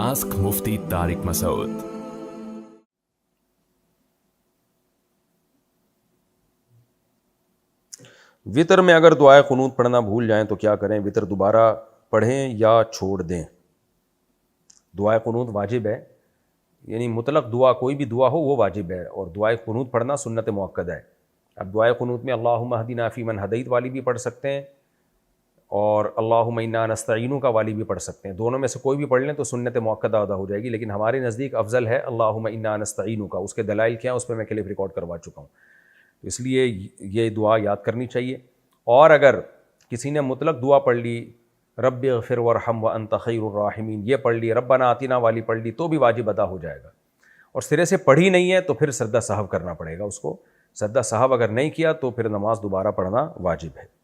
Ask Mufti Tariq Masood. وطر میں اگر دعائے قنوت پڑھنا بھول جائیں تو کیا کریں؟ وطر دوبارہ پڑھیں یا چھوڑ دیں؟ دعائے قنوت واجب ہے، یعنی مطلق دعا کوئی بھی دعا ہو وہ واجب ہے، اور دعائے قنوت پڑھنا سنت مؤکد ہے۔ اب دعائے قنوت میں اللہم اہدنا فیمن ہدیت والی بھی پڑھ سکتے ہیں، اور اللہم انا نستعینک والی بھی پڑھ سکتے ہیں۔ دونوں میں سے کوئی بھی پڑھ لیں تو سنت مؤکدہ ادا ہو جائے گی، لیکن ہمارے نزدیک افضل ہے اللہم انا نستعینک۔ اس کے دلائل کیا ہیں اس پہ میں کلپ ریکارڈ کروا چکا ہوں، تو اس لیے یہ دعا یاد کرنی چاہیے۔ اور اگر کسی نے مطلق دعا پڑھ لی، رب اغفر وارحم وانت خیر الراحمین، یہ پڑھ لی، ربنا آتنا والی پڑھ لی، تو بھی واجب ادا ہو جائے گا۔ اور سرے سے پڑھی نہیں ہے تو پھر سجدہ سہو کرنا پڑے گا اس کو۔ سجدہ سہو اگر نہیں کیا تو پھر نماز دوبارہ پڑھنا واجب ہے۔